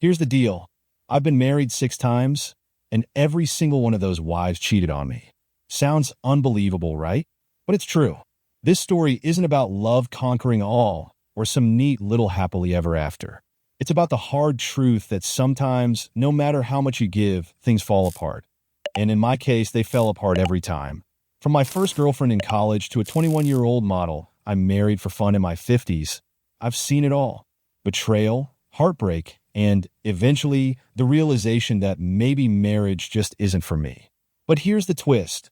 Here's the deal. I've been married 6 times, and every single one of those wives cheated on me. Sounds unbelievable, right? But it's true. This story isn't about love conquering all or some neat little happily ever after. It's about the hard truth that sometimes, no matter how much you give, things fall apart. And in my case, they fell apart every time. From my first girlfriend in college to a 21-year-old model I married for fun in my 50s, I've seen it all. Betrayal, heartbreak, and eventually the realization that maybe marriage just isn't for me. But here's the twist.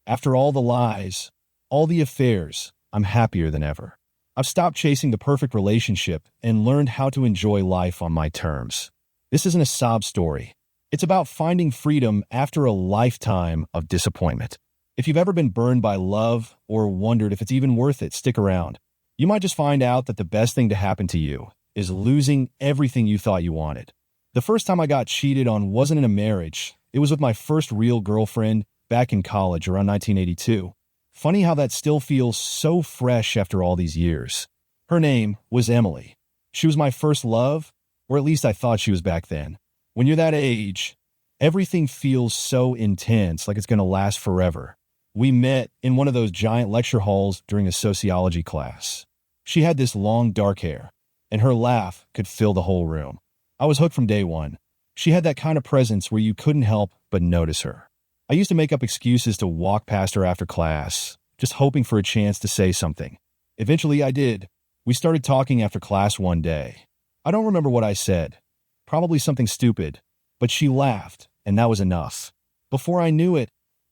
After all the lies, all the affairs, I'm happier than ever. I've stopped chasing the perfect relationship and learned how to enjoy life on my terms. This isn't a sob story. It's about finding freedom after a lifetime of disappointment. If you've ever been burned by love or wondered if it's even worth it, stick around. You might just find out that the best thing to happen to you is losing everything you thought you wanted. The first time I got cheated on wasn't in a marriage. It was with my first real girlfriend back in college around 1982. Funny how that still feels so fresh after all these years. Her name was Emily. She was my first love, or at least I thought she was back then. When you're that age, everything feels so intense, like it's going to last forever. We met in one of those giant lecture halls during a sociology class. She had this long dark hair, and her laugh could fill the whole room. I was hooked from day one. She had that kind of presence where you couldn't help but notice her. I used to make up excuses to walk past her after class, just hoping for a chance to say something. Eventually I did. We started talking after class one day. I don't remember what I said. Probably something stupid, but she laughed, and that was enough. Before I knew it,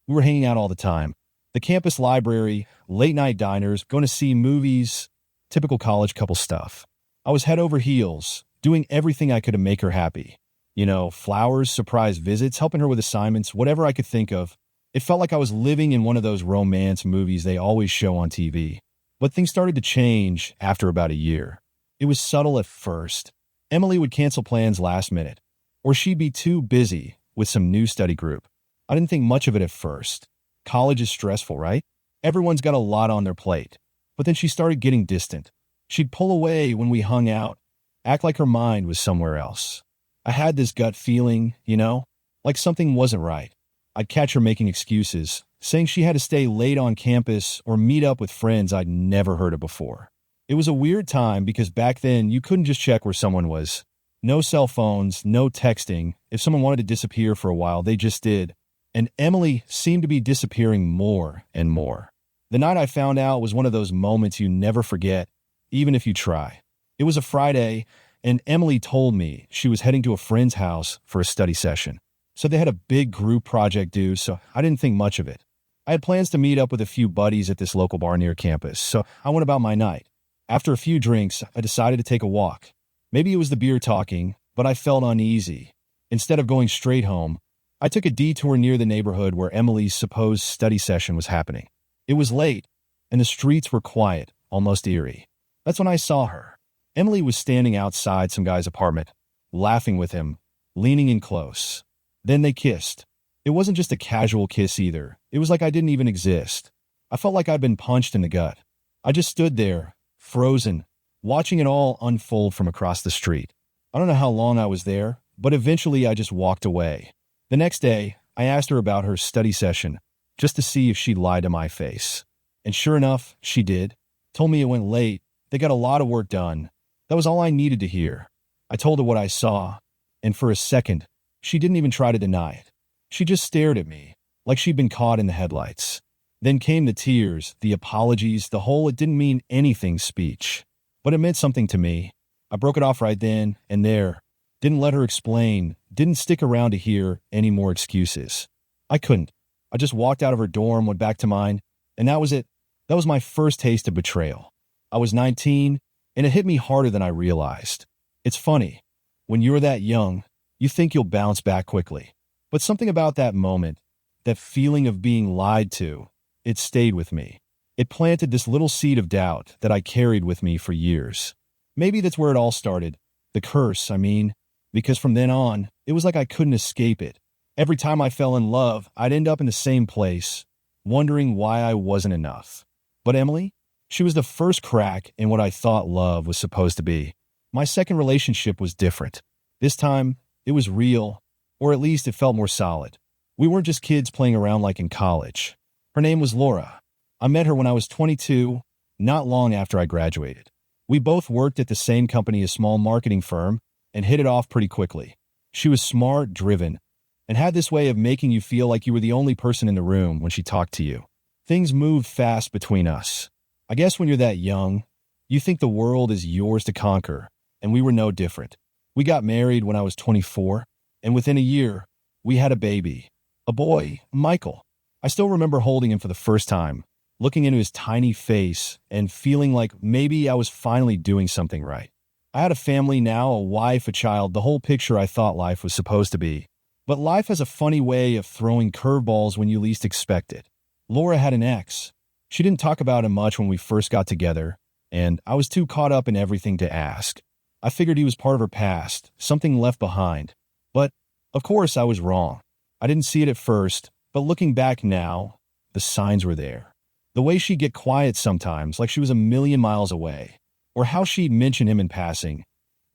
we were hanging out all the time. The campus library, late-night diners, going to see movies, typical college couple stuff. I was head over heels, doing everything I could to make her happy. Flowers, surprise visits, helping her with assignments, whatever I could think of. It felt like I was living in one of those romance movies they always show on TV. But things started to change after about a year. It was subtle at first. Emily would cancel plans last minute, or she'd be too busy with some new study group. I didn't think much of it at first. College is stressful, right? Everyone's got a lot on their plate. But then she started getting distant. She'd pull away when we hung out, act like her mind was somewhere else. I had this gut feeling, like something wasn't right. I'd catch her making excuses, saying she had to stay late on campus or meet up with friends I'd never heard of before. It was a weird time because back then you couldn't just check where someone was. No cell phones, no texting. If someone wanted to disappear for a while, they just did. And Emily seemed to be disappearing more and more. The night I found out was one of those moments you never forget, even if you try. It was a Friday, and Emily told me she was heading to a friend's house for a study session. So they had a big group project due, so I didn't think much of it. I had plans to meet up with a few buddies at this local bar near campus, so I went about my night. After a few drinks, I decided to take a walk. Maybe it was the beer talking, but I felt uneasy. Instead of going straight home, I took a detour near the neighborhood where Emily's supposed study session was happening. It was late, and the streets were quiet, almost eerie. That's when I saw her. Emily was standing outside some guy's apartment, laughing with him, leaning in close. Then they kissed. It wasn't just a casual kiss either. It was like I didn't even exist. I felt like I'd been punched in the gut. I just stood there, frozen, watching it all unfold from across the street. I don't know how long I was there, but eventually I just walked away. The next day, I asked her about her study session, just to see if she'd lied to my face. And sure enough, she did. Told me it went late. They got a lot of work done. That was all I needed to hear. I told her what I saw, and for a second, she didn't even try to deny it. She just stared at me, like she'd been caught in the headlights. Then came the tears, the apologies, the whole "it didn't mean anything" speech. But it meant something to me. I broke it off right then and there. Didn't let her explain, didn't stick around to hear any more excuses. I couldn't. I just walked out of her dorm, went back to mine, and that was it. That was my first taste of betrayal. I was 19, and it hit me harder than I realized. It's funny. When you're that young, you think you'll bounce back quickly. But something about that moment, that feeling of being lied to, it stayed with me. It planted this little seed of doubt that I carried with me for years. Maybe that's where it all started. The curse, because from then on, it was like I couldn't escape it. Every time I fell in love, I'd end up in the same place, wondering why I wasn't enough. But Emily, she was the first crack in what I thought love was supposed to be. My second relationship was different. This time, it was real, or at least it felt more solid. We weren't just kids playing around like in college. Her name was Laura. I met her when I was 22, not long after I graduated. We both worked at the same company, a small marketing firm, and hit it off pretty quickly. She was smart, driven, and had this way of making you feel like you were the only person in the room when she talked to you. Things moved fast between us. I guess when you're that young, you think the world is yours to conquer, and we were no different. We got married when I was 24, and within a year, we had a baby. A boy, Michael. I still remember holding him for the first time, looking into his tiny face and feeling like maybe I was finally doing something right. I had a family now, a wife, a child, the whole picture I thought life was supposed to be. But life has a funny way of throwing curveballs when you least expect it. Laura had an ex. She didn't talk about him much when we first got together, and I was too caught up in everything to ask. I figured he was part of her past, something left behind. But, of course, I was wrong. I didn't see it at first, but looking back now, the signs were there. The way she'd get quiet sometimes, like she was a million miles away, or how she'd mention him in passing.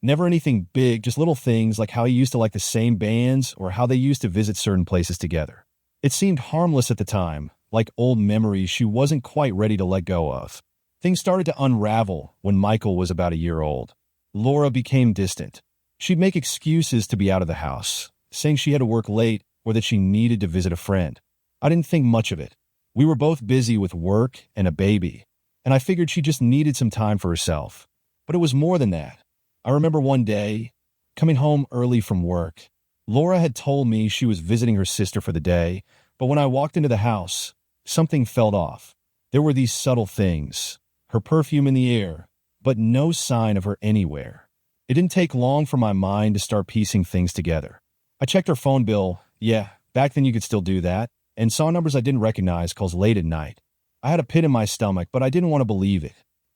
Never anything big, just little things like how he used to like the same bands or how they used to visit certain places together. It seemed harmless at the time, like old memories she wasn't quite ready to let go of. Things started to unravel when Michael was about a year old. Laura became distant. She'd make excuses to be out of the house, saying she had to work late or that she needed to visit a friend. I didn't think much of it. We were both busy with work and a baby, and I figured she just needed some time for herself. But it was more than that. I remember one day, coming home early from work, Laura had told me she was visiting her sister for the day, but when I walked into the house, something felt off. There were these subtle things, her perfume in the air, but no sign of her anywhere. It didn't take long for my mind to start piecing things together. I checked her phone bill. Yeah, back then you could still do that, and saw numbers I didn't recognize, calls late at night. I had a pit in my stomach, but I didn't want to believe it.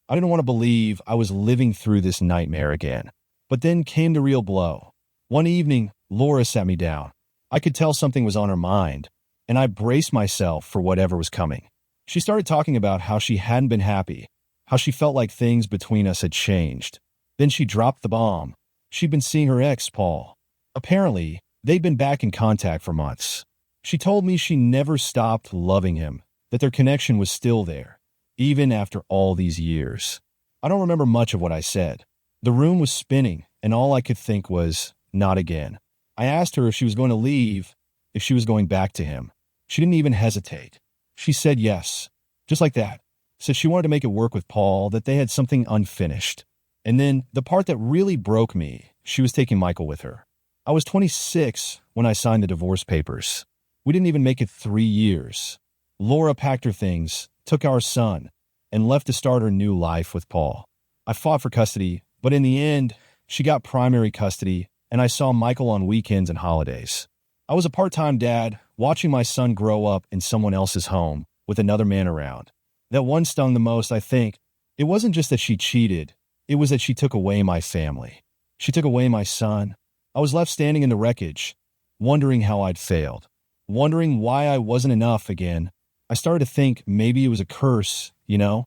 I didn't want to believe I was living through this nightmare again. But then came the real blow. One evening, Laura sat me down. I could tell something was on her mind, and I braced myself for whatever was coming. She started talking about how she hadn't been happy, how she felt like things between us had changed. Then she dropped the bomb. She'd been seeing her ex, Paul. Apparently, they'd been back in contact for months. She told me she never stopped loving him, that their connection was still there, even after all these years. I don't remember much of what I said. The room was spinning, and all I could think was, not again. I asked her if she was going to leave, if she was going back to him. She didn't even hesitate. She said yes, just like that. Said she wanted to make it work with Paul, that they had something unfinished. And then, the part that really broke me, she was taking Michael with her. I was 26 when I signed the divorce papers. We didn't even make it 3 years. Laura packed her things, took our son, and left to start her new life with Paul. I fought for custody, but in the end, she got primary custody, and I saw Michael on weekends and holidays. I was a part-time dad, watching my son grow up in someone else's home, with another man around. That one stung the most, I think. It wasn't just that she cheated, it was that she took away my family. She took away my son. I was left standing in the wreckage, wondering how I'd failed, wondering why I wasn't enough again. I started to think maybe it was a curse, 2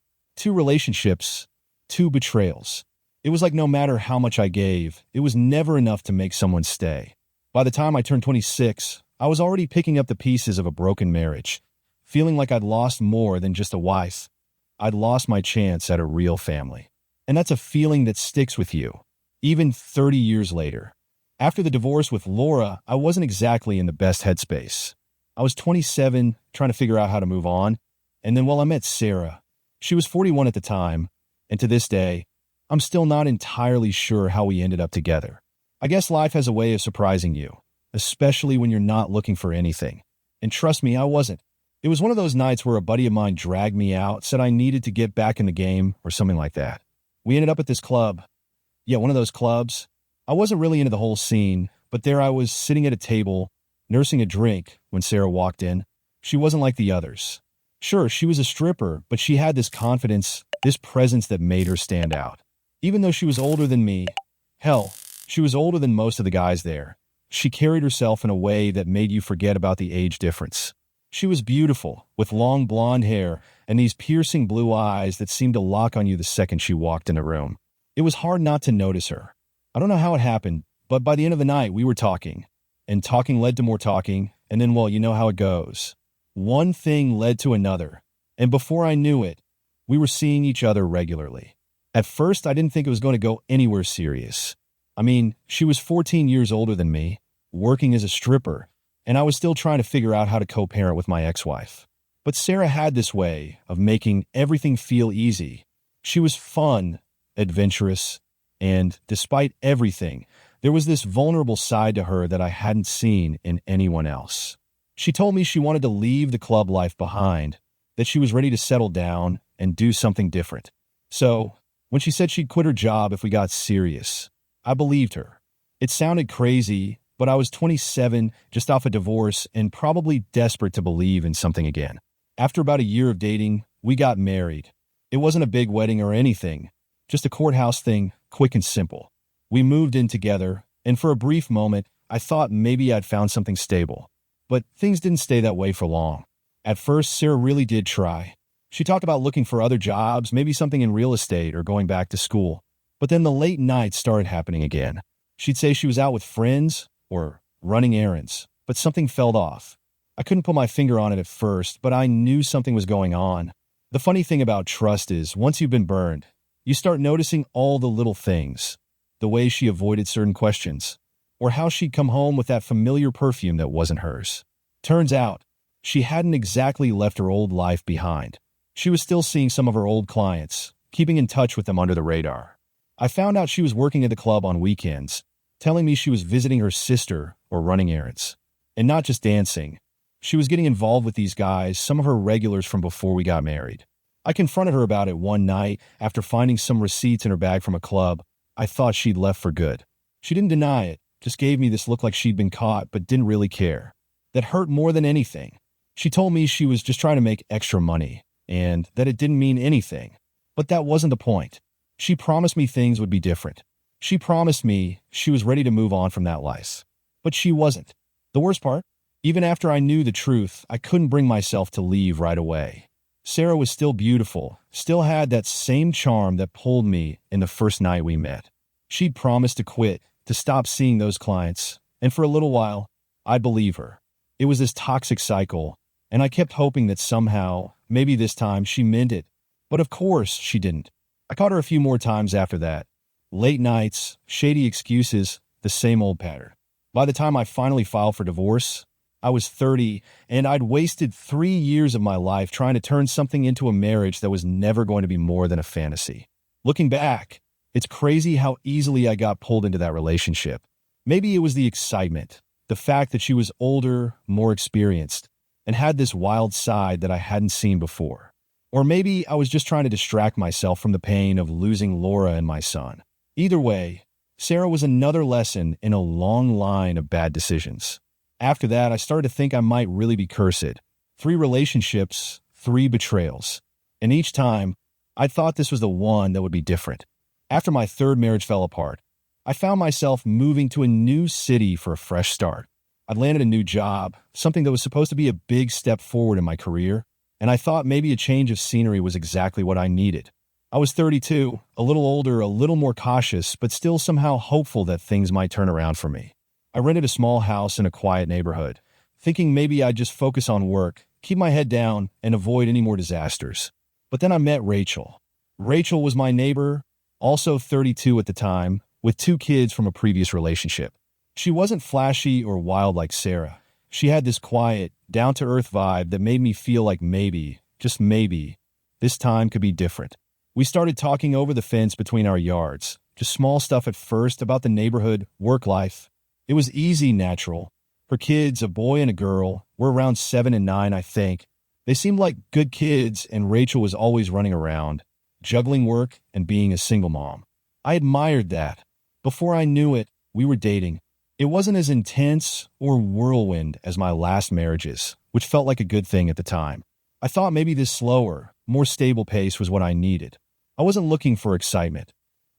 relationships, 2 betrayals. It was like no matter how much I gave, it was never enough to make someone stay. By the time I turned 26, I was already picking up the pieces of a broken marriage, feeling like I'd lost more than just a wife. I'd lost my chance at a real family. And that's a feeling that sticks with you, even 30 years later. After the divorce with Laura, I wasn't exactly in the best headspace. I was 27, trying to figure out how to move on, and then I met Sarah. She was 41 at the time, and to this day, I'm still not entirely sure how we ended up together. I guess life has a way of surprising you, especially when you're not looking for anything. And trust me, I wasn't. It was one of those nights where a buddy of mine dragged me out, said I needed to get back in the game or something like that. We ended up at this club. Yeah, one of those clubs. I wasn't really into the whole scene, but there I was sitting at a table, nursing a drink when Sarah walked in. She wasn't like the others. Sure, she was a stripper, but she had this confidence, this presence that made her stand out. Even though she was older than me, hell, she was older than most of the guys there. She carried herself in a way that made you forget about the age difference. She was beautiful, with long blonde hair and these piercing blue eyes that seemed to lock on you the second she walked in a room. It was hard not to notice her. I don't know how it happened, But by the end of the night, we were talking. And talking led to more talking, and then, well, you know how it goes. One thing led to another, and before I knew it, we were seeing each other regularly. At first, I didn't think it was going to go anywhere serious. I mean, she was 14 years older than me, working as a stripper, and I was still trying to figure out how to co-parent with my ex-wife. But Sarah had this way of making everything feel easy. She was fun, adventurous, and despite everything, there was this vulnerable side to her that I hadn't seen in anyone else. She told me she wanted to leave the club life behind, that she was ready to settle down and do something different. So, when she said she'd quit her job if we got serious, I believed her. It sounded crazy, but I was 27, just off a divorce, and probably desperate to believe in something again. After about a year of dating, we got married. It wasn't a big wedding or anything, just a courthouse thing, quick and simple. We moved in together, and for a brief moment, I thought maybe I'd found something stable. But things didn't stay that way for long. At first, Sarah really did try. She talked about looking for other jobs, maybe something in real estate or going back to school. But then the late nights started happening again. She'd say she was out with friends or running errands, but something fell off. I couldn't put my finger on it at first, but I knew something was going on. The funny thing about trust is, once you've been burned, you start noticing all the little things. The way she avoided certain questions, or how she'd come home with that familiar perfume that wasn't hers. Turns out, she hadn't exactly left her old life behind. She was still seeing some of her old clients, keeping in touch with them under the radar. I found out she was working at the club on weekends, telling me she was visiting her sister or running errands. And not just dancing. She was getting involved with these guys, some of her regulars from before we got married. I confronted her about it one night after finding some receipts in her bag from a club. I thought she'd left for good. She didn't deny it, just gave me this look like she'd been caught but didn't really care. That hurt more than anything. She told me she was just trying to make extra money, and that it didn't mean anything. But that wasn't the point. She promised me things would be different. She promised me she was ready to move on from that life. But she wasn't. The worst part? Even after I knew the truth, I couldn't bring myself to leave right away. Sarah was still beautiful, still had that same charm that pulled me in the first night we met. She'd promised to quit, to stop seeing those clients, and for a little while, I'd believe her. It was this toxic cycle, and I kept hoping that somehow, maybe this time, she meant it. But of course, she didn't. I caught her a few more times after that. Late nights, shady excuses, the same old pattern. By the time I finally filed for divorce, I was 30, and I'd wasted 3 years of my life trying to turn something into a marriage that was never going to be more than a fantasy. Looking back, it's crazy how easily I got pulled into that relationship. Maybe it was the excitement, the fact that she was older, more experienced, and had this wild side that I hadn't seen before. Or maybe I was just trying to distract myself from the pain of losing Laura and my son. Either way, Sarah was another lesson in a long line of bad decisions. After that, I started to think I might really be cursed. 3 relationships, 3 betrayals. And each time, I thought this was the one that would be different. After my 3rd marriage fell apart, I found myself moving to a new city for a fresh start. I'd landed a new job, something that was supposed to be a big step forward in my career, and I thought maybe a change of scenery was exactly what I needed. I was 32, a little older, a little more cautious, but still somehow hopeful that things might turn around for me. I rented a small house in a quiet neighborhood, thinking maybe I'd just focus on work, keep my head down, and avoid any more disasters. But then I met Rachel. Rachel was my neighbor, also 32 at the time, with 2 kids from a previous relationship. She wasn't flashy or wild like Sarah. She had this quiet, down-to-earth vibe that made me feel like maybe, just maybe, this time could be different. We started talking over the fence between our yards, just small stuff at first about the neighborhood, work life. It was easy, natural. Her kids, a boy and a girl, were around 7 and 9, I think. They seemed like good kids, and Rachel was always running around, juggling work and being a single mom. I admired that. Before I knew it, we were dating. It wasn't as intense or whirlwind as my last marriages, which felt like a good thing at the time. I thought maybe this slower, more stable pace was what I needed. I wasn't looking for excitement.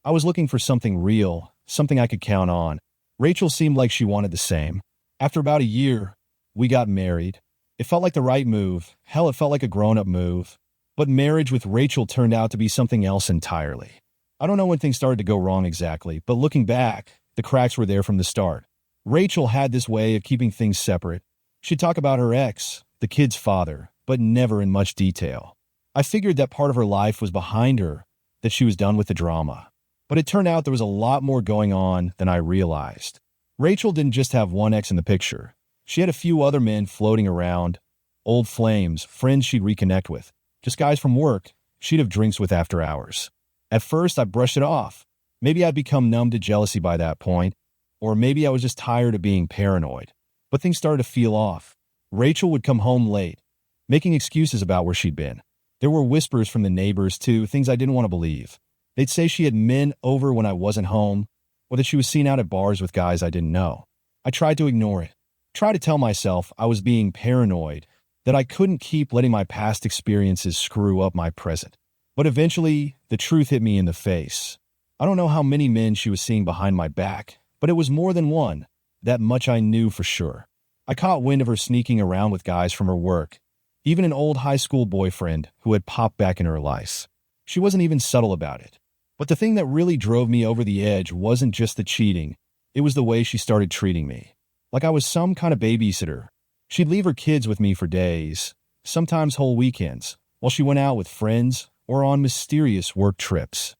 I was looking for something real, something I could count on. Rachel seemed like she wanted the same. After about a year, we got married. It felt like the right move. Hell, it felt like a grown-up move. But marriage with Rachel turned out to be something else entirely. I don't know when things started to go wrong exactly, but looking back, The cracks were there from the start. Rachel had this way of keeping things separate. She'd talk about her ex, the kid's father, but never in much detail. I figured that part of her life was behind her, that she was done with the drama. But it turned out there was a lot more going on than I realized. Rachel didn't just have one ex in the picture. She had a few other men floating around, old flames, friends she'd reconnect with, just guys from work she'd have drinks with after hours. At first, I brushed it off. Maybe I'd become numb to jealousy by that point, or maybe I was just tired of being paranoid. But things started to feel off. Rachel would come home late, making excuses about where she'd been. There were whispers from the neighbors, too, things I didn't want to believe. They'd say she had men over when I wasn't home, or that she was seen out at bars with guys I didn't know. I tried to ignore it, tried to tell myself I was being paranoid, that I couldn't keep letting my past experiences screw up my present. But eventually, the truth hit me in the face. I don't know how many men she was seeing behind my back, but it was more than one. That much I knew for sure. I caught wind of her sneaking around with guys from her work, even an old high school boyfriend who had popped back in her life. She wasn't even subtle about it. But the thing that really drove me over the edge wasn't just the cheating, it was the way she started treating me. Like I was some kind of babysitter. She'd leave her kids with me for days, sometimes whole weekends, while she went out with friends or on mysterious work trips.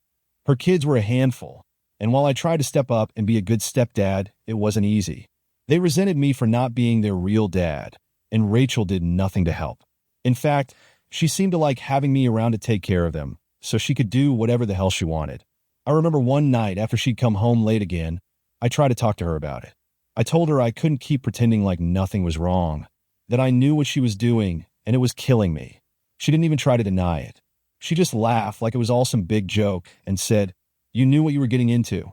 Her kids were a handful, and while I tried to step up and be a good stepdad, it wasn't easy. They resented me for not being their real dad, and Rachel did nothing to help. In fact, she seemed to like having me around to take care of them, so she could do whatever the hell she wanted. I remember one night after she'd come home late again, I tried to talk to her about it. I told her I couldn't keep pretending like nothing was wrong, that I knew what she was doing, and it was killing me. She didn't even try to deny it. She just laughed like it was all some big joke and said, "You knew what you were getting into."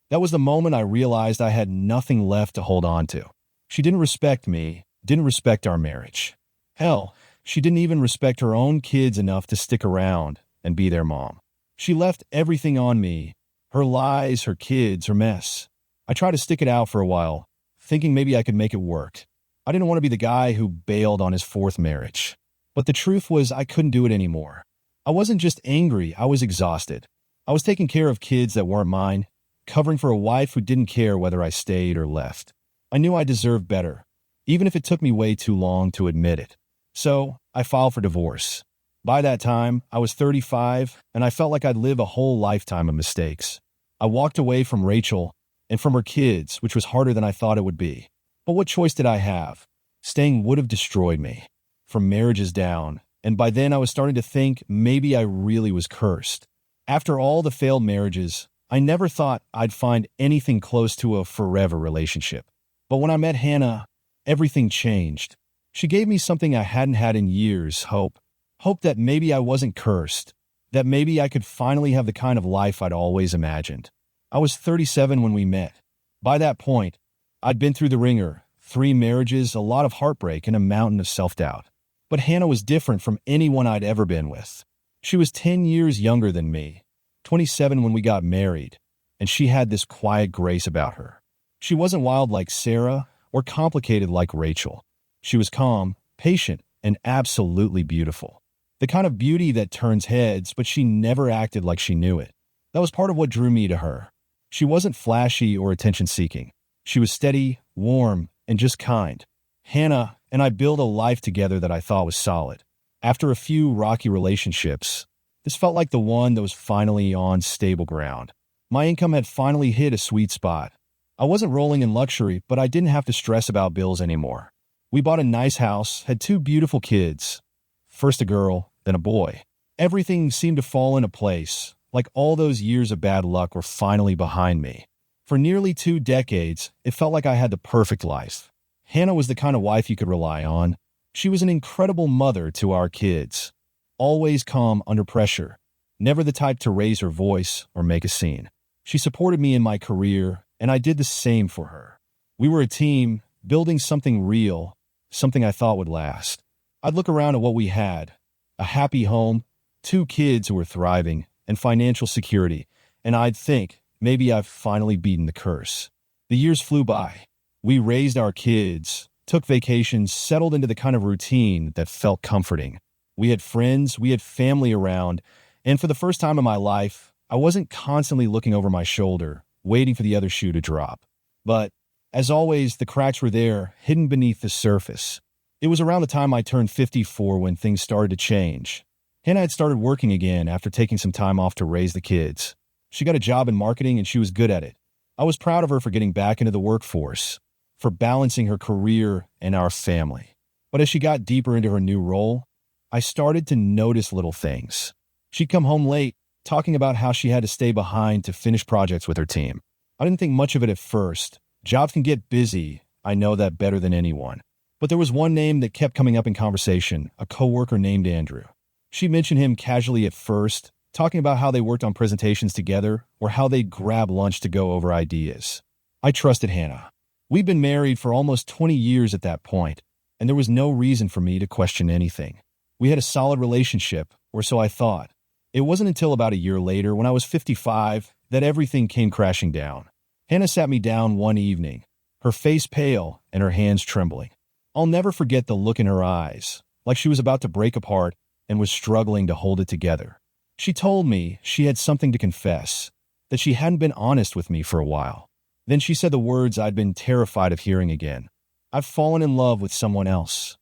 That was the moment I realized I had nothing left to hold on to. She didn't respect me, didn't respect our marriage. Hell, she didn't even respect her own kids enough to stick around and be their mom. She left everything on me, her lies, her kids, her mess. I tried to stick it out for a while, thinking maybe I could make it work. I didn't want to be the guy who bailed on his fourth marriage. But the truth was I couldn't do it anymore. I wasn't just angry, I was exhausted. I was taking care of kids that weren't mine, covering for a wife who didn't care whether I stayed or left. I knew I deserved better, even if it took me way too long to admit it. So I filed for divorce. By that time, I was 35, and I felt like I'd lived a whole lifetime of mistakes. I walked away from Rachel and from her kids, which was harder than I thought it would be. But what choice did I have? Staying would have destroyed me. From marriages down, and by then I was starting to think maybe I really was cursed. After all the failed marriages, I never thought I'd find anything close to a forever relationship. But when I met Hannah, everything changed. She gave me something I hadn't had in years, hope. Hope that maybe I wasn't cursed, that maybe I could finally have the kind of life I'd always imagined. I was 37 when we met. By that point, I'd been through the ringer, 3 marriages, a lot of heartbreak, and a mountain of self-doubt. But Hannah was different from anyone I'd ever been with. She was 10 years younger than me, 27 when we got married, and she had this quiet grace about her. She wasn't wild like Sarah or complicated like Rachel. She was calm, patient, and absolutely beautiful. The kind of beauty that turns heads, but she never acted like she knew it. That was part of what drew me to her. She wasn't flashy or attention-seeking. She was steady, warm, and just kind. Hannah and I built a life together that I thought was solid. After a few rocky relationships, this felt like the one that was finally on stable ground. My income had finally hit a sweet spot. I wasn't rolling in luxury, but I didn't have to stress about bills anymore. We bought a nice house, had 2 beautiful kids. First a girl, then a boy. Everything seemed to fall into place, like all those years of bad luck were finally behind me. For nearly 2 decades, it felt like I had the perfect life. Hannah was the kind of wife you could rely on. She was an incredible mother to our kids. Always calm under pressure. Never the type to raise her voice or make a scene. She supported me in my career, and I did the same for her. We were a team, building something real, something I thought would last. I'd look around at what we had. A happy home, 2 kids who were thriving, and financial security, and I'd think, maybe I've finally beaten the curse. The years flew by. We raised our kids, took vacations, settled into the kind of routine that felt comforting. We had friends, we had family around, and for the first time in my life, I wasn't constantly looking over my shoulder, waiting for the other shoe to drop. But, as always, the cracks were there, hidden beneath the surface. It was around the time I turned 54 when things started to change. Hannah had started working again after taking some time off to raise the kids. She got a job in marketing and she was good at it. I was proud of her for getting back into the workforce, for balancing her career and our family. But as she got deeper into her new role, I started to notice little things. She'd come home late, talking about how she had to stay behind to finish projects with her team. I didn't think much of it at first. Jobs can get busy, I know that better than anyone. But there was one name that kept coming up in conversation, a coworker named Andrew. She mentioned him casually at first, talking about how they worked on presentations together or how they'd grab lunch to go over ideas. I trusted Hannah. We'd been married for almost 20 years at that point, and there was no reason for me to question anything. We had a solid relationship, or so I thought. It wasn't until about a year later, when I was 55, that everything came crashing down. Hannah sat me down one evening, her face pale and her hands trembling. I'll never forget the look in her eyes, like she was about to break apart and was struggling to hold it together. She told me she had something to confess, that she hadn't been honest with me for a while. Then she said the words I'd been terrified of hearing again. I've fallen in love with someone else.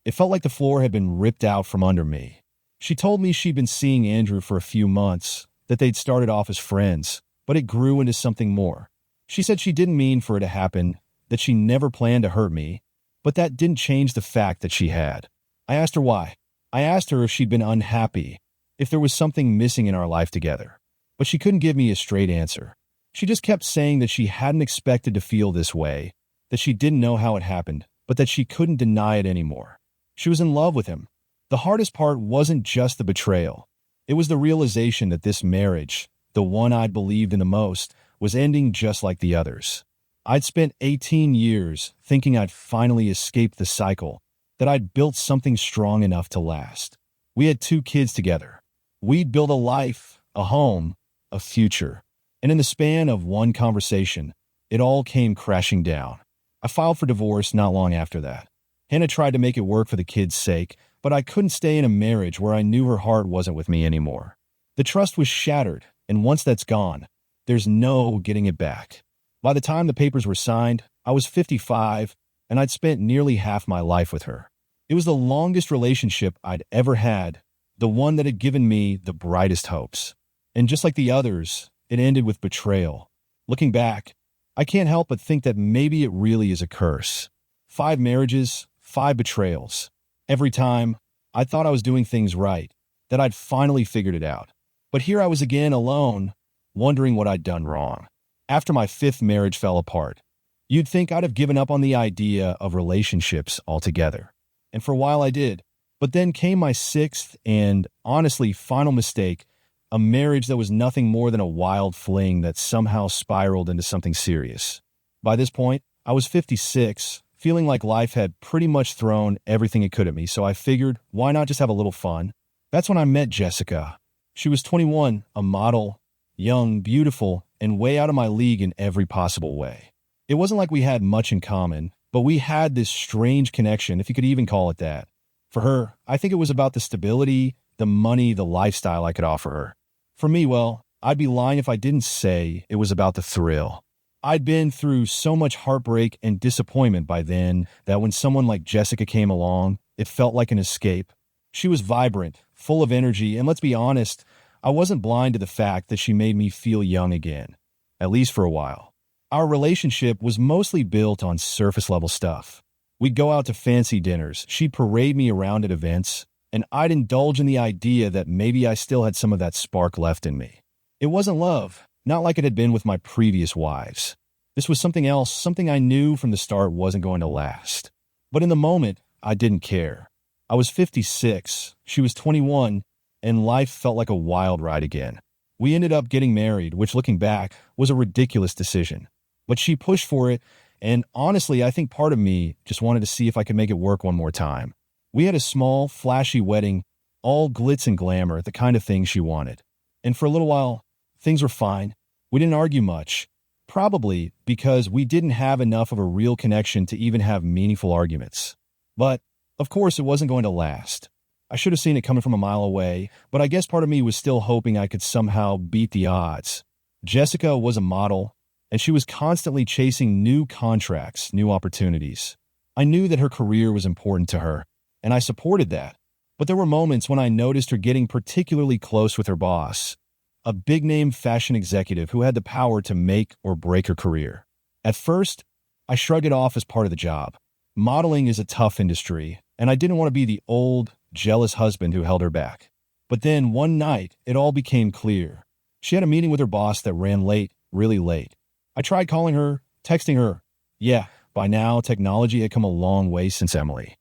It felt like the floor had been ripped out from under me. She told me she'd been seeing Andrew for a few months, that they'd started off as friends, but it grew into something more. She said she didn't mean for it to happen, that she never planned to hurt me, but that didn't change the fact that she had. I asked her why. I asked her if she'd been unhappy, if there was something missing in our life together. But she couldn't give me a straight answer. She just kept saying that she hadn't expected to feel this way, that she didn't know how it happened, but that she couldn't deny it anymore. She was in love with him. The hardest part wasn't just the betrayal. It was the realization that this marriage, the one I'd believed in the most, was ending just like the others. I'd spent 18 years thinking I'd finally escaped the cycle, that I'd built something strong enough to last. We had 2 kids together. We'd built a life, a home, a future. And in the span of one conversation, it all came crashing down. I filed for divorce not long after that. Hannah tried to make it work for the kids' sake, but I couldn't stay in a marriage where I knew her heart wasn't with me anymore. The trust was shattered, and once that's gone, there's no getting it back. By the time the papers were signed, I was 55, and I'd spent nearly half my life with her. It was the longest relationship I'd ever had, the one that had given me the brightest hopes. And just like the others, it ended with betrayal. Looking back, I can't help but think that maybe it really is a curse. 5 marriages, 5 betrayals. Every time, I thought I was doing things right, that I'd finally figured it out. But here I was again alone, wondering what I'd done wrong. After my 5th marriage fell apart, you'd think I'd have given up on the idea of relationships altogether. And for a while I did. But then came my 6th and, honestly, final mistake, a marriage that was nothing more than a wild fling that somehow spiraled into something serious. By this point, I was 56, feeling like life had pretty much thrown everything it could at me, so I figured, why not just have a little fun? That's when I met Jessica. She was 21, a model, young, beautiful, and way out of my league in every possible way. It wasn't like we had much in common, but we had this strange connection, if you could even call it that. For her, I think it was about the stability, the money, the lifestyle I could offer her. For me, well, I'd be lying if I didn't say it was about the thrill. I'd been through so much heartbreak and disappointment by then that when someone like Jessica came along, it felt like an escape. She was vibrant, full of energy, and let's be honest, I wasn't blind to the fact that she made me feel young again, at least for a while. Our relationship was mostly built on surface-level stuff. We'd go out to fancy dinners, she'd parade me around at events, and I'd indulge in the idea that maybe I still had some of that spark left in me. It wasn't love, not like it had been with my previous wives. This was something else, something I knew from the start wasn't going to last. But in the moment, I didn't care. I was 56, she was 21, and life felt like a wild ride again. We ended up getting married, which looking back was a ridiculous decision. But she pushed for it, and honestly, I think part of me just wanted to see if I could make it work one more time. We had a small, flashy wedding, all glitz and glamour, the kind of thing she wanted. And for a little while, things were fine. We didn't argue much, probably because we didn't have enough of a real connection to even have meaningful arguments. But, of course, it wasn't going to last. I should have seen it coming from a mile away, but I guess part of me was still hoping I could somehow beat the odds. Jessica was a model, and she was constantly chasing new contracts, new opportunities. I knew that her career was important to her, and I supported that. But there were moments when I noticed her getting particularly close with her boss, a big-name fashion executive who had the power to make or break her career. At first, I shrugged it off as part of the job. Modeling is a tough industry, and I didn't want to be the old, jealous husband who held her back. But then, one night, it all became clear. She had a meeting with her boss that ran late, really late. I tried calling her, texting her. Yeah, by now, technology had come a long way since Emily.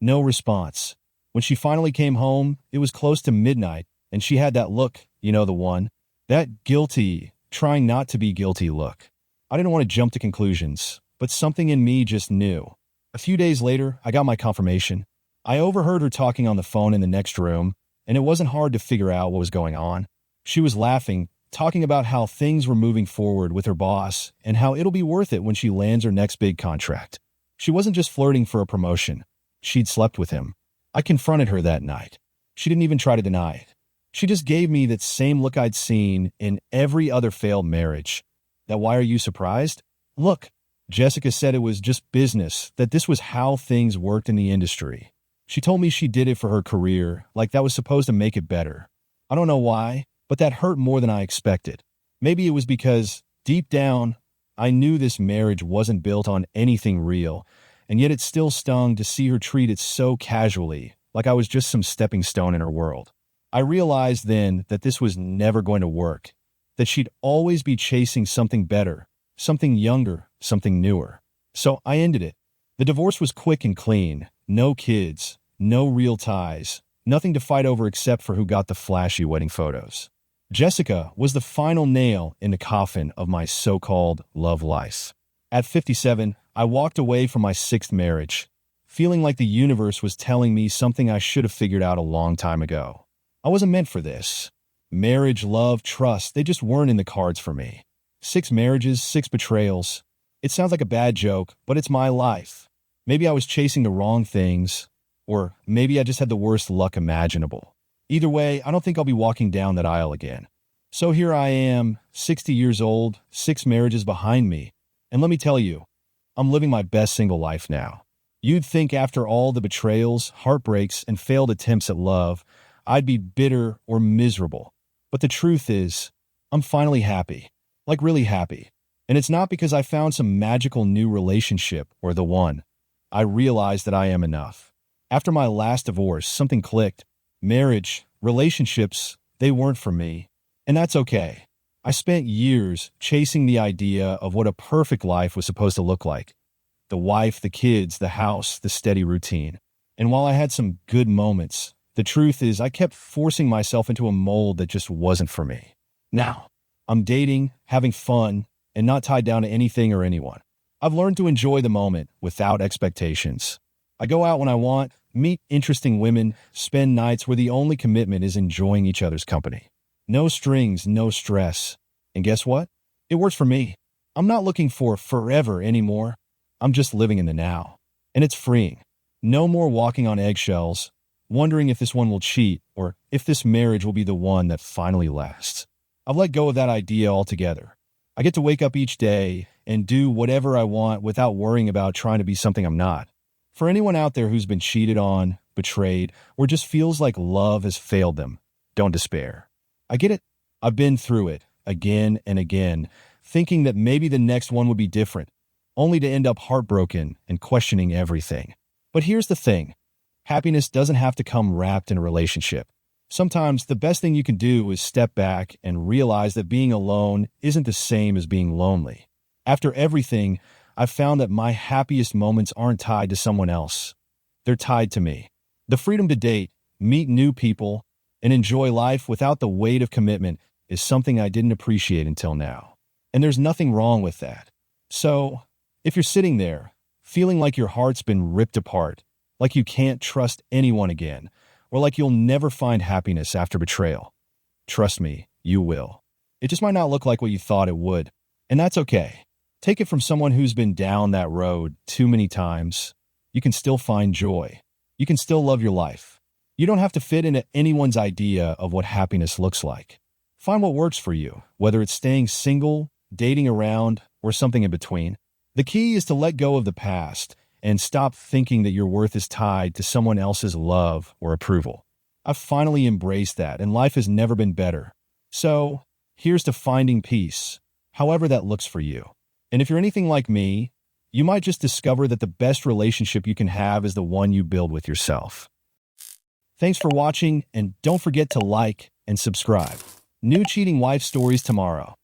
No response. When she finally came home, it was close to midnight, and she had that look, you know the one. That guilty, trying not to be guilty look. I didn't want to jump to conclusions, but something in me just knew. A few days later, I got my confirmation. I overheard her talking on the phone in the next room, and it wasn't hard to figure out what was going on. She was laughing, talking about how things were moving forward with her boss and how it'll be worth it when she lands her next big contract. She wasn't just flirting for a promotion. She'd slept with him. I confronted her that night. She didn't even try to deny it. She just gave me that same look I'd seen in every other failed marriage. That why are you surprised? Look, Jessica said it was just business, that this was how things worked in the industry. She told me she did it for her career, like that was supposed to make it better. I don't know why, but that hurt more than I expected. Maybe it was because, deep down, I knew this marriage wasn't built on anything real, and yet it still stung to see her treat it so casually, like I was just some stepping stone in her world. I realized then that this was never going to work, that she'd always be chasing something better, something younger, something newer. So I ended it. The divorce was quick and clean. No kids, no real ties, nothing to fight over except for who got the flashy wedding photos. Jessica was the final nail in the coffin of my so-called love life. At 57, I walked away from my sixth marriage, feeling like the universe was telling me something I should have figured out a long time ago. I wasn't meant for this. Marriage, love, trust, they just weren't in the cards for me. 6 marriages, 6 betrayals. It sounds like a bad joke, but it's my life. Maybe I was chasing the wrong things, or maybe I just had the worst luck imaginable. Either way, I don't think I'll be walking down that aisle again. So here I am, 60 years old, 6 marriages behind me, and let me tell you, I'm living my best single life now. You'd think after all the betrayals, heartbreaks, and failed attempts at love, I'd be bitter or miserable. But the truth is, I'm finally happy. Like really happy. And it's not because I found some magical new relationship or the one. I realized that I am enough. After my last divorce, something clicked. Marriage, relationships, they weren't for me. And that's okay. I spent years chasing the idea of what a perfect life was supposed to look like. The wife, the kids, the house, the steady routine. And while I had some good moments, the truth is I kept forcing myself into a mold that just wasn't for me. Now, I'm dating, having fun, and not tied down to anything or anyone. I've learned to enjoy the moment without expectations. I go out when I want, meet interesting women, spend nights where the only commitment is enjoying each other's company. No strings, no stress. And guess what? It works for me. I'm not looking for forever anymore. I'm just living in the now. And it's freeing. No more walking on eggshells, wondering if this one will cheat or if this marriage will be the one that finally lasts. I've let go of that idea altogether. I get to wake up each day and do whatever I want without worrying about trying to be something I'm not. For anyone out there who's been cheated on, betrayed, or just feels like love has failed them, don't despair. I get it. I've been through it again and again, thinking that maybe the next one would be different, only to end up heartbroken and questioning everything. But here's the thing. Happiness doesn't have to come wrapped in a relationship. Sometimes the best thing you can do is step back and realize that being alone isn't the same as being lonely. After everything, I've found that my happiest moments aren't tied to someone else. They're tied to me. The freedom to date, meet new people, and enjoy life without the weight of commitment is something I didn't appreciate until now. And there's nothing wrong with that. So, if you're sitting there, feeling like your heart's been ripped apart, like you can't trust anyone again, or like you'll never find happiness after betrayal, trust me, you will. It just might not look like what you thought it would, and that's okay. Take it from someone who's been down that road too many times. You can still find joy. You can still love your life. You don't have to fit into anyone's idea of what happiness looks like. Find what works for you, whether it's staying single, dating around, or something in between. The key is to let go of the past and stop thinking that your worth is tied to someone else's love or approval. I've finally embraced that, and life has never been better. So, here's to finding peace, however that looks for you. And if you're anything like me, you might just discover that the best relationship you can have is the one you build with yourself. Thanks for watching, and don't forget to like and subscribe. New cheating wife stories tomorrow.